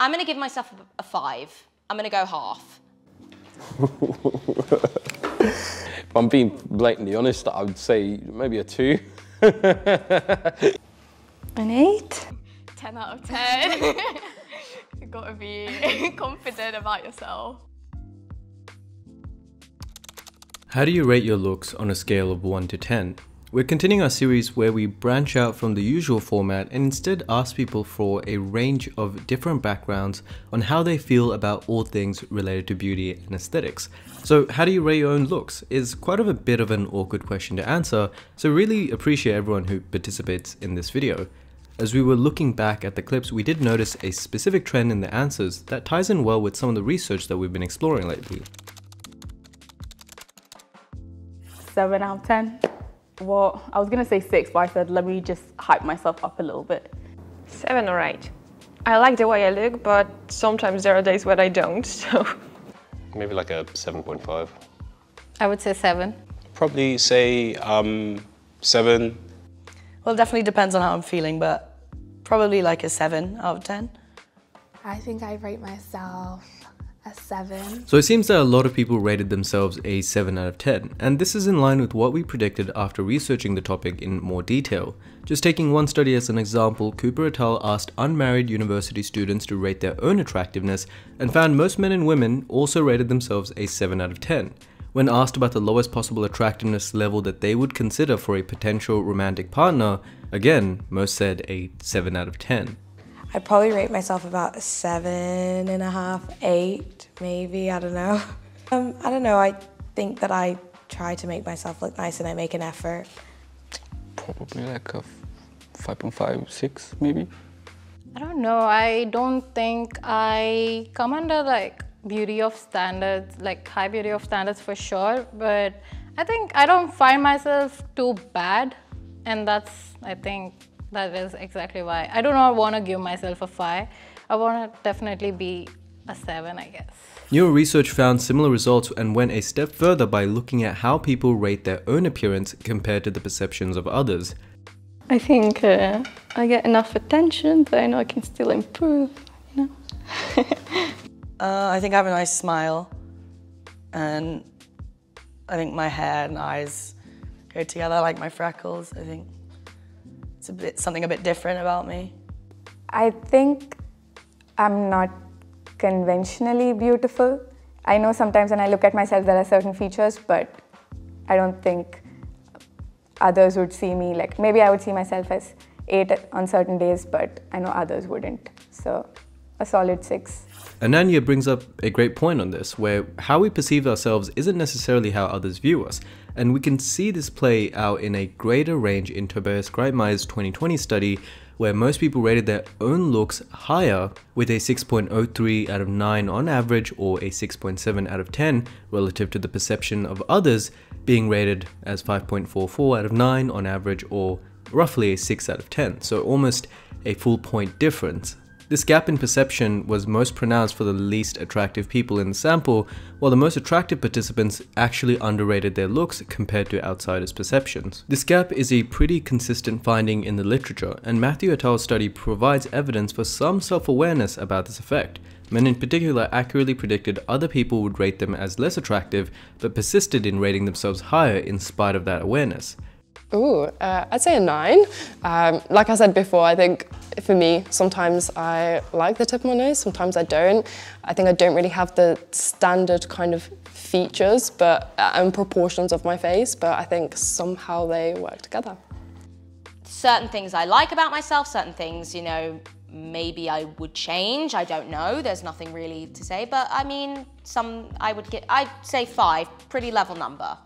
I'm going to give myself a 5. I'm going to go half. If I'm being blatantly honest, I would say maybe a 2. An 8? 10 out of 10. You've got to be confident about yourself. How do you rate your looks on a scale of 1 to 10? We're continuing our series where we branch out from the usual format and instead ask people for a range of different backgrounds on how they feel about all things related to beauty and aesthetics. So how do you rate your own looks is quite a bit of an awkward question to answer, so really appreciate everyone who participates in this video. As we were looking back at the clips, we did notice a specific trend in the answers that ties in well with some of the research that we've been exploring lately. 7 out of 10. Well, I was gonna say 6, but I said let me just hype myself up a little bit. 7 or 8. I like the way I look, but sometimes there are days when I don't, so... Maybe like a 7.5. I would say 7. Probably say 7. Well, it definitely depends on how I'm feeling, but probably like a 7 out of 10. I think I rate myself a 7. So it seems that a lot of people rated themselves a 7 out of 10, and this is in line with what we predicted after researching the topic in more detail. Just taking one study as an example, Cooper et al. Asked unmarried university students to rate their own attractiveness and found most men and women also rated themselves a 7 out of 10. When asked about the lowest possible attractiveness level that they would consider for a potential romantic partner, again, most said a 7 out of 10. I'd probably rate myself about a 7.5, 8, maybe, I don't know. I don't know, I think that I try to make myself look nice and I make an effort. Probably like a 5.5, 6 maybe. I don't know. I don't think I come under like beauty of standards, like high beauty of standards for sure, but I think I don't find myself too bad, and I think that is exactly why. I do not want to give myself a 5. I want to definitely be a 7, I guess. Newer research found similar results and went a step further by looking at how people rate their own appearance compared to the perceptions of others. I think I get enough attention, but I know I can still improve, you know? I think I have a nice smile, and I think my hair and eyes go together. I like my freckles. I think it's something a bit different about me. I think I'm not conventionally beautiful. I know sometimes when I look at myself there are certain features, but I don't think others would see me like, maybe I would see myself as 8 on certain days, but I know others wouldn't. So a solid 6. Ananya brings up a great point on this, where how we perceive ourselves isn't necessarily how others view us, and we can see this play out in a greater range in Tobias Greitmeier's 2020 study, where most people rated their own looks higher, with a 6.03 out of 9 on average or a 6.7 out of 10 relative to the perception of others being rated as 5.44 out of 9 on average or roughly a 6 out of 10, so almost a full point difference. This gap in perception was most pronounced for the least attractive people in the sample, while the most attractive participants actually underrated their looks compared to outsiders' perceptions. This gap is a pretty consistent finding in the literature, and Matthew et al.'s study provides evidence for some self-awareness about this effect. Men in particular accurately predicted other people would rate them as less attractive, but persisted in rating themselves higher in spite of that awareness. Ooh, I'd say a 9. Like I said before, I think for me, sometimes I like the tip of my nose, sometimes I don't. I think I don't really have the standard kind of features and proportions of my face, but I think somehow they work together. Certain things I like about myself, certain things, you know, maybe I would change, I don't know, there's nothing really to say, but I mean, I'd say 5, pretty level number.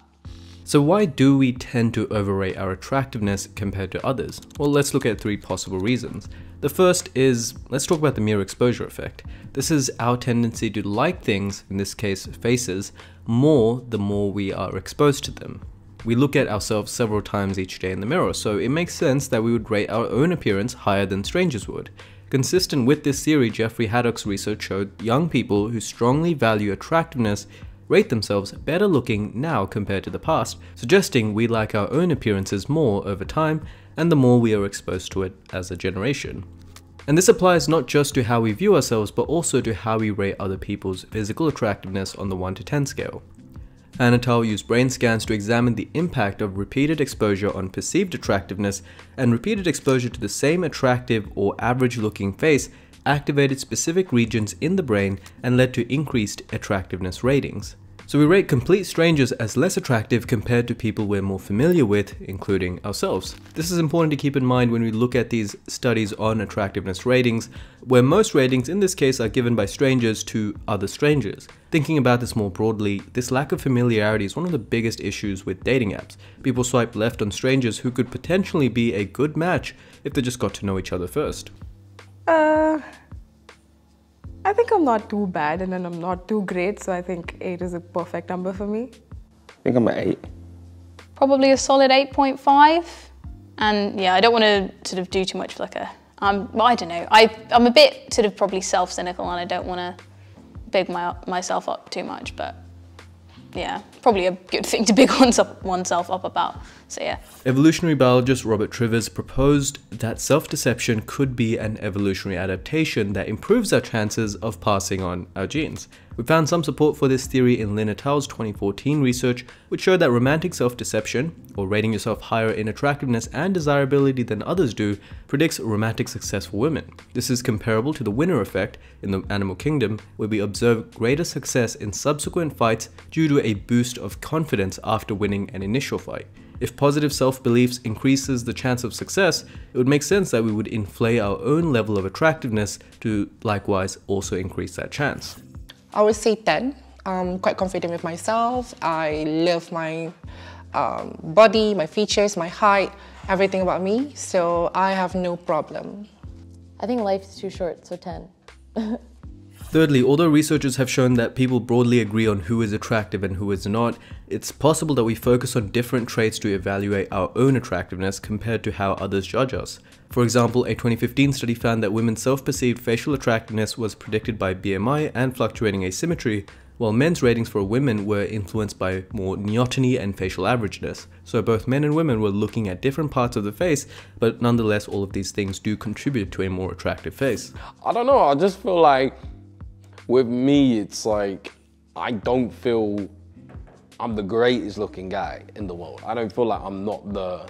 So why do we tend to overrate our attractiveness compared to others? Well, let's look at 3 possible reasons. The first is, let's talk about the mere exposure effect. This is our tendency to like things, in this case faces, more the more we are exposed to them. We look at ourselves several times each day in the mirror, so it makes sense that we would rate our own appearance higher than strangers would. Consistent with this theory, Jeffrey Haddock's research showed young people who strongly value attractiveness rate themselves better looking now compared to the past, suggesting we like our own appearances more over time and the more we are exposed to it as a generation. And this applies not just to how we view ourselves, but also to how we rate other people's physical attractiveness on the 1 to 10 scale. Anatol used brain scans to examine the impact of repeated exposure on perceived attractiveness, and repeated exposure to the same attractive or average-looking face activated specific regions in the brain and led to increased attractiveness ratings. So we rate complete strangers as less attractive compared to people we're more familiar with, including ourselves. This is important to keep in mind when we look at these studies on attractiveness ratings, where most ratings in this case are given by strangers to other strangers. Thinking about this more broadly, this lack of familiarity is one of the biggest issues with dating apps. People swipe left on strangers who could potentially be a good match if they just got to know each other first. I think I'm not too bad and then I'm not too great, so I think 8 is a perfect number for me. I think I'm at 8. Probably a solid 8.5. And yeah, I don't want to sort of do too much like I don't know. I'm a bit sort of probably self-cynical and I don't want to big myself up too much, but yeah, probably a good thing to big oneself up about, so yeah. Evolutionary biologist Robert Trivers proposed that self-deception could be an evolutionary adaptation that improves our chances of passing on our genes. We found some support for this theory in Lynn et al.'s 2014 research, which showed that romantic self-deception, or rating yourself higher in attractiveness and desirability than others do, predicts romantic success for women. This is comparable to the winner effect in the animal kingdom, where we observe greater success in subsequent fights due to a boost of confidence after winning an initial fight. If positive self-beliefs increases the chance of success, it would make sense that we would inflate our own level of attractiveness to likewise also increase that chance. I would say 10. I'm quite confident with myself. I love my body, my features, my height, everything about me, so I have no problem. I think life is too short, so 10. Thirdly, although researchers have shown that people broadly agree on who is attractive and who is not, it's possible that we focus on different traits to evaluate our own attractiveness compared to how others judge us. For example, a 2015 study found that women's self-perceived facial attractiveness was predicted by BMI and fluctuating asymmetry, while men's ratings for women were influenced by more neoteny and facial averageness. So both men and women were looking at different parts of the face, but nonetheless all of these things do contribute to a more attractive face. I don't know, I just feel like with me, it's like, I don't feel I'm the greatest looking guy in the world. I don't feel like I'm not the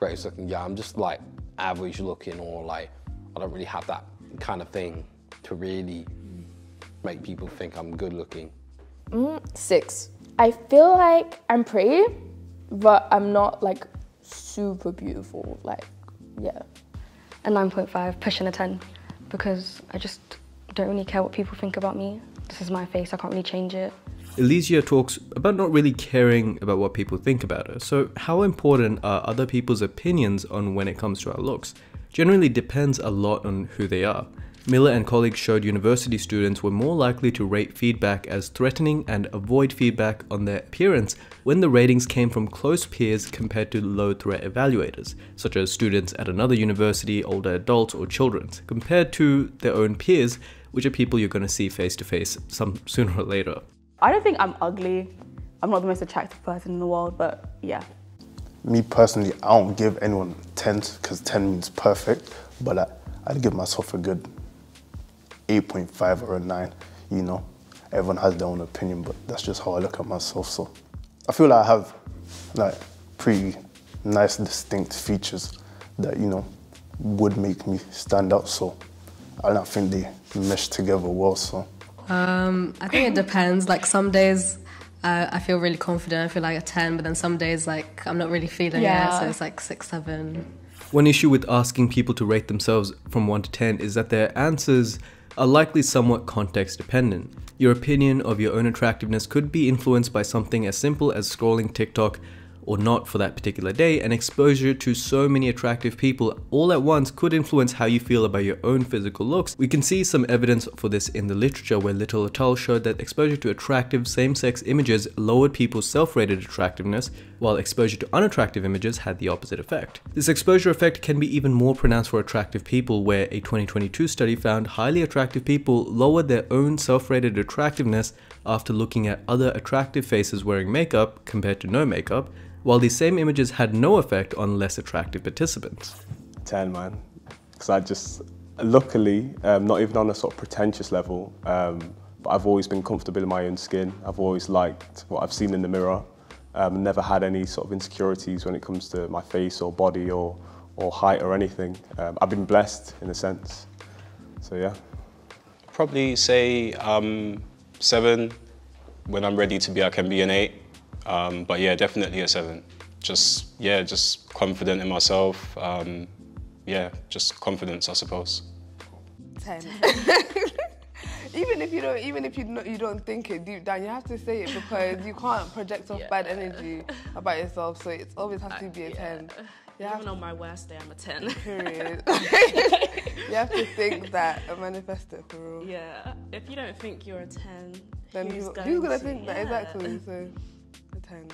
greatest looking guy. I'm just like average looking, or like, I don't really have that kind of thing to really make people think I'm good looking. 6. I feel like I'm pretty, but I'm not like super beautiful, like, yeah. A 9.5, pushing a 10, because I just don't really care what people think about me. This is my face, I can't really change it. Elysia talks about not really caring about what people think about her. So how important are other people's opinions on when it comes to our looks? Generally depends a lot on who they are. Miller and colleagues showed university students were more likely to rate feedback as threatening and avoid feedback on their appearance when the ratings came from close peers compared to low-threat evaluators, such as students at another university, older adults, or children, compared to their own peers, which are people you're going to see face-to-face sooner or later. I don't think I'm ugly. I'm not the most attractive person in the world, but yeah. Me personally, I don't give anyone 10 because 10 means perfect, but I'd give myself a good 8.5 or a 9, you know. Everyone has their own opinion, but that's just how I look at myself. So I feel like I have like pretty nice, distinct features that, you know, would make me stand out. So I don't think they mesh together well. So I think it depends. Like some days I feel really confident, I feel like a 10, but then some days like I'm not really feeling it, so it's like 6, 7. One issue with asking people to rate themselves from 1 to 10 is that their answers are likely somewhat context dependent. Your opinion of your own attractiveness could be influenced by something as simple as scrolling TikTok or not for that particular day, and exposure to so many attractive people all at once could influence how you feel about your own physical looks. We can see some evidence for this in the literature, where Little et al. Showed that exposure to attractive same-sex images lowered people's self-rated attractiveness, while exposure to unattractive images had the opposite effect. This exposure effect can be even more pronounced for attractive people, where a 2022 study found highly attractive people lowered their own self-rated attractiveness after looking at other attractive faces wearing makeup compared to no makeup, while these same images had no effect on less attractive participants. 10, man. Because Luckily, not even on a sort of pretentious level, but I've always been comfortable in my own skin. I've always liked what I've seen in the mirror. Never had any sort of insecurities when it comes to my face or body or height or anything. I've been blessed in a sense. So yeah. Probably say 7. When I'm ready to be, I can be an 8. But yeah, definitely a 7. Just confident in myself. Yeah, just confidence, I suppose. 10. Even if you don't think it deep down, you have to say it because you can't project off bad energy about yourself. So it always has to be a 10. Even on my worst day, I'm a 10. Period. You have to think that and manifest it for real. Yeah. If you don't think you're a 10, then who's gonna think that? Exactly. So a 10.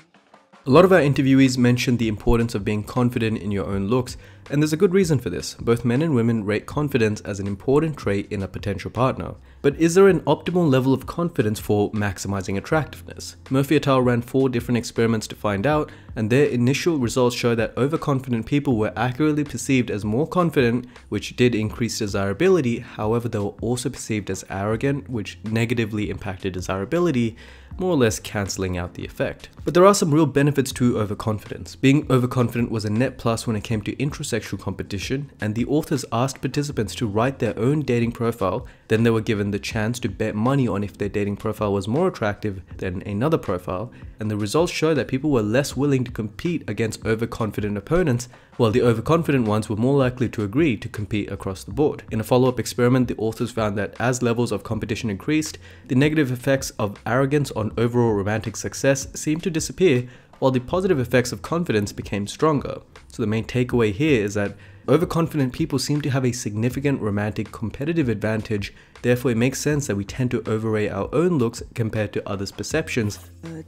A lot of our interviewees mentioned the importance of being confident in your own looks, and there's a good reason for this. Both men and women rate confidence as an important trait in a potential partner. But is there an optimal level of confidence for maximizing attractiveness? Murphy et al. Ran 4 different experiments to find out, and their initial results show that overconfident people were accurately perceived as more confident, which did increase desirability. However, they were also perceived as arrogant, which negatively impacted desirability, more or less cancelling out the effect. But there are some real benefits to overconfidence. Being overconfident was a net plus when it came to intrasexual competition, and the authors asked participants to write their own dating profile. Then they were given the chance to bet money on if their dating profile was more attractive than another profile, and the results show that people were less willing to compete against overconfident opponents, while the overconfident ones were more likely to agree to compete across the board. In a follow-up experiment, the authors found that as levels of competition increased, the negative effects of arrogance on overall romantic success seemed to disappear, while the positive effects of confidence became stronger. So the main takeaway here is that overconfident people seem to have a significant romantic competitive advantage. Therefore, it makes sense that we tend to overrate our own looks compared to others' perceptions.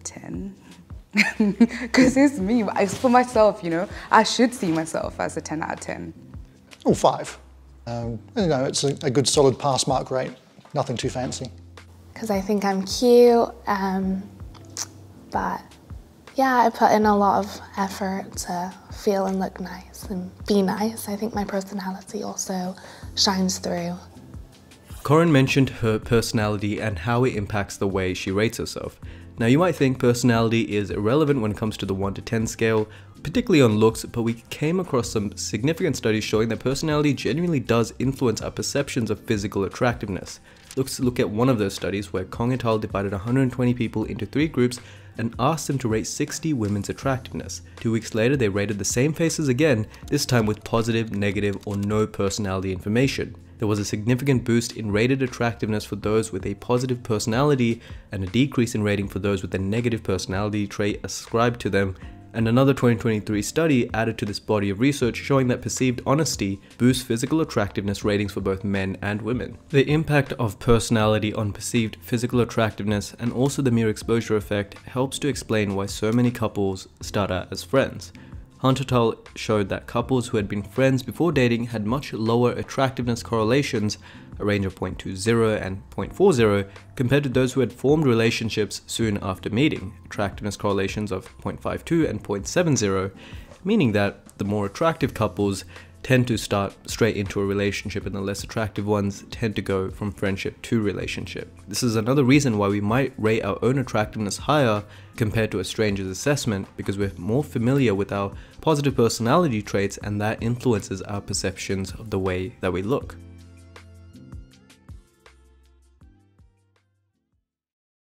10. Because it's me, it's for myself, you know. I should see myself as a 10 out of 10. Oh, 5. You know, it's a good solid pass mark rate. Nothing too fancy. Because I think I'm cute, but yeah, I put in a lot of effort to feel and look nice and be nice. I think my personality also shines through. Corinne mentioned her personality and how it impacts the way she rates herself. Now you might think personality is irrelevant when it comes to the 1 to 10 scale, particularly on looks, but we came across some significant studies showing that personality genuinely does influence our perceptions of physical attractiveness. Let's look at one of those studies where Kong et al. Divided 120 people into 3 groups and asked them to rate 60 women's attractiveness. 2 weeks later, they rated the same faces again, this time with positive, negative, or no personality information. There was a significant boost in rated attractiveness for those with a positive personality and a decrease in rating for those with a negative personality trait ascribed to them. And another 2023 study added to this body of research showing that perceived honesty boosts physical attractiveness ratings for both men and women. The impact of personality on perceived physical attractiveness and also the mere exposure effect helps to explain why so many couples start out as friends. Hunt et al. Showed that couples who had been friends before dating had much lower attractiveness correlations, a range of 0.20 and 0.40, compared to those who had formed relationships soon after meeting, attractiveness correlations of 0.52 and 0.70, meaning that the more attractive couples tend to start straight into a relationship and the less attractive ones tend to go from friendship to relationship. This is another reason why we might rate our own attractiveness higher compared to a stranger's assessment, because we're more familiar with our positive personality traits and that influences our perceptions of the way that we look.